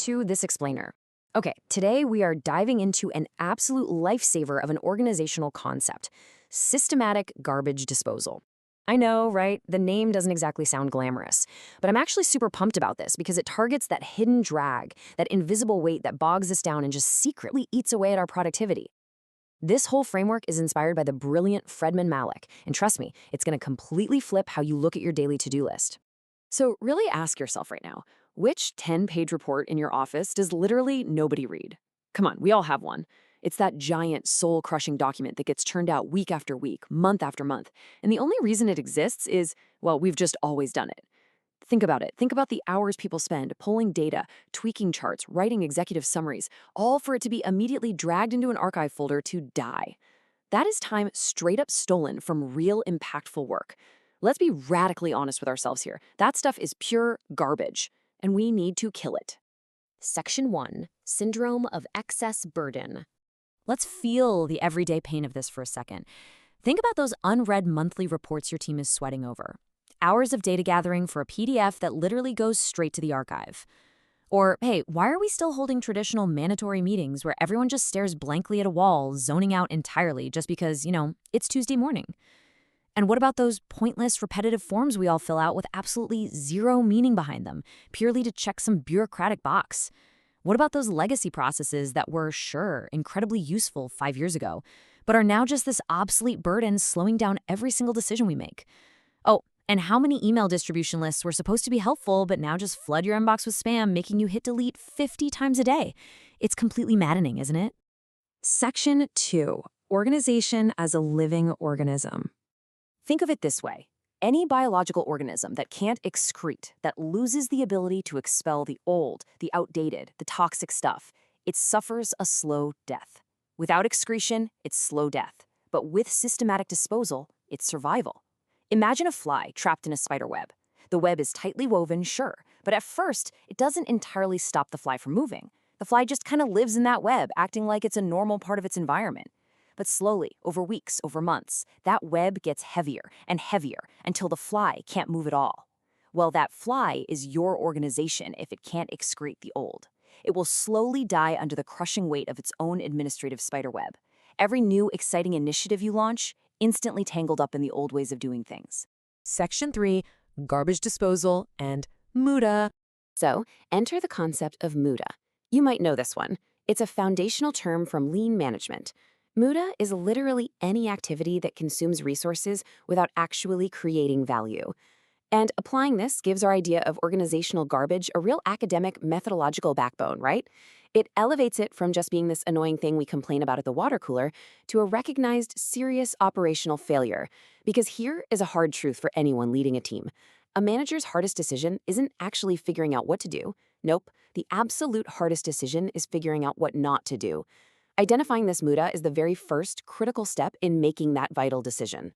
to this explainer. Okay, today we are diving into an absolute lifesaver of an organizational concept: systematic garbage disposal. I know, right? The name doesn't exactly sound glamorous, but I'm actually super pumped about this because it targets that hidden drag, that invisible weight that bogs us down and just secretly eats away at our productivity. This whole framework is inspired by the brilliant Fredman Malik, and trust me, it's going to completely flip how you look at your daily to-do list. So really ask yourself right now, which 10-page report in your office does literally nobody read? Come on, we all have one. It's that giant, soul-crushing document that gets churned out week after week, month after month, and the only reason it exists is, well, we've just always done it. Think about it. Think about the hours people spend pulling data, tweaking charts, writing executive summaries, all for it to be immediately dragged into an archive folder to die. That is time straight up stolen from real impactful work. Let's be radically honest with ourselves here. That stuff is pure garbage, and we need to kill it. Section 1. Syndrome of Excess Burden. Let's feel the everyday pain of this for a second. Think about those unread monthly reports your team is sweating over. Hours of data gathering for a PDF that literally goes straight to the archive. Or, hey, why are we still holding traditional mandatory meetings where everyone just stares blankly at a wall, zoning out entirely just because, it's Tuesday morning? And what about those pointless, repetitive forms we all fill out with absolutely zero meaning behind them, purely to check some bureaucratic box? What about those legacy processes that were, sure, incredibly useful 5 years ago, but are now just this obsolete burden slowing down every single decision we make? Oh, and how many email distribution lists were supposed to be helpful, but now just flood your inbox with spam, making you hit delete 50 times a day? It's completely maddening, isn't it? Section 2. Organization as a living organism. Think of it this way. Any biological organism that can't excrete, that loses the ability to expel the old, the outdated, the toxic stuff, it suffers a slow death. Without excretion, it's slow death. But with systematic disposal, it's survival. Imagine a fly trapped in a spider web. The web is tightly woven, sure, but at first, it doesn't entirely stop the fly from moving. The fly just kind of lives in that web, acting like it's a normal part of its environment. But slowly, over weeks, over months, that web gets heavier and heavier until the fly can't move at all. Well, that fly is your organization if it can't excrete the old. It will slowly die under the crushing weight of its own administrative spiderweb. Every new, exciting initiative you launch, instantly tangled up in the old ways of doing things. Section 3, Garbage Disposal and Muda. So, enter the concept of Muda. You might know this one. It's a foundational term from lean management. Muda is literally any activity that consumes resources without actually creating value. And applying this gives our idea of organizational garbage a real academic methodological backbone, right? It elevates it from just being this annoying thing we complain about at the water cooler to a recognized serious operational failure. Because here is a hard truth for anyone leading a team. A manager's hardest decision isn't actually figuring out what to do. Nope, the absolute hardest decision is figuring out what not to do. Identifying this muda is the very first critical step in making that vital decision.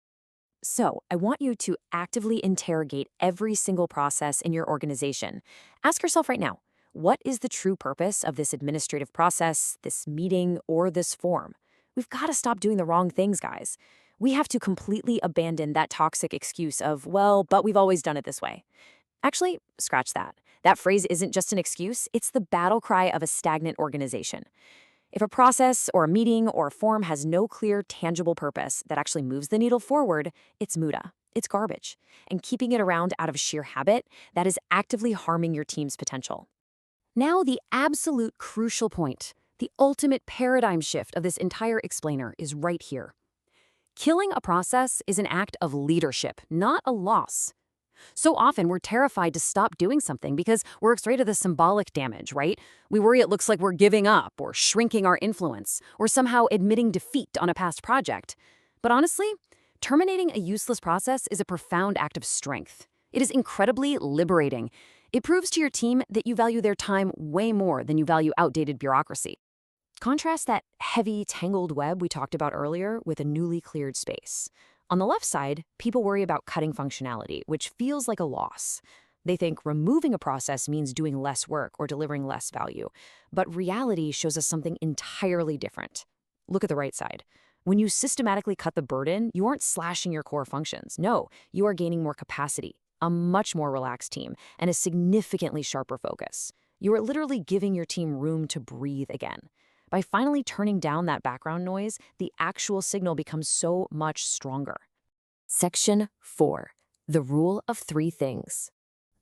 So, I want you to actively interrogate every single process in your organization. Ask yourself right now, what is the true purpose of this administrative process, this meeting, or this form? We've got to stop doing the wrong things, guys. We have to completely abandon that toxic excuse of, well, but we've always done it this way. Actually, scratch that. That phrase isn't just an excuse, it's the battle cry of a stagnant organization. If a process or a meeting or a form has no clear, tangible purpose that actually moves the needle forward, it's muda. It's garbage. And keeping it around out of sheer habit, that is actively harming your team's potential. Now, the absolute crucial point, the ultimate paradigm shift of this entire explainer is right here. Killing a process is an act of leadership, not a loss. So often, we're terrified to stop doing something because we're afraid of the symbolic damage, right? We worry it looks like we're giving up or shrinking our influence or somehow admitting defeat on a past project. But honestly, terminating a useless process is a profound act of strength. It is incredibly liberating. It proves to your team that you value their time way more than you value outdated bureaucracy. Contrast that heavy, tangled web we talked about earlier with a newly cleared space. On the left side, people worry about cutting functionality, which feels like a loss. They think removing a process means doing less work or delivering less value. But reality shows us something entirely different. Look at the right side. When you systematically cut the burden, you aren't slashing your core functions. No, you are gaining more capacity, a much more relaxed team, and a significantly sharper focus. You are literally giving your team room to breathe again. By finally turning down that background noise, the actual signal becomes so much stronger. Section 4. The Rule of Three Things.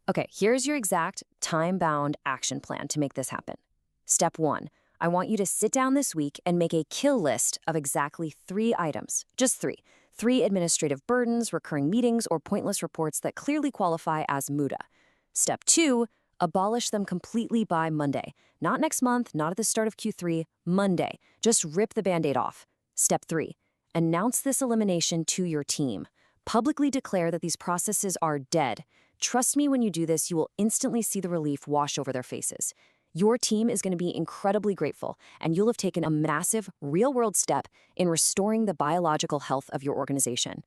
Okay, here's your exact time-bound action plan to make this happen. Step 1. I want you to sit down this week and make a kill list of exactly 3 items. Just 3. 3 administrative burdens, recurring meetings, or pointless reports that clearly qualify as MUDA. Step 2. Abolish them completely by Monday. Not next month, not at the start of Q3, Monday. Just rip the Band-Aid off. Step 3. Announce this elimination to your team. Publicly declare that these processes are dead. Trust me, when you do this, you will instantly see the relief wash over their faces. Your team is going to be incredibly grateful, and you'll have taken a massive, real-world step in restoring the biological health of your organization.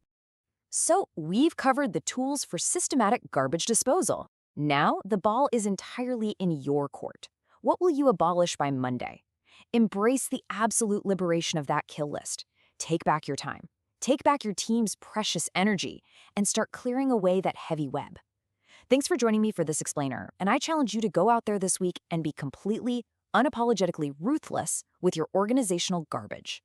So, we've covered the tools for systematic garbage disposal. Now, the ball is entirely in your court. What will you abolish by Monday? Embrace the absolute liberation of that kill list. Take back your time. Take back your team's precious energy and start clearing away that heavy web. Thanks for joining me for this explainer, and I challenge you to go out there this week and be completely, unapologetically ruthless with your organizational garbage.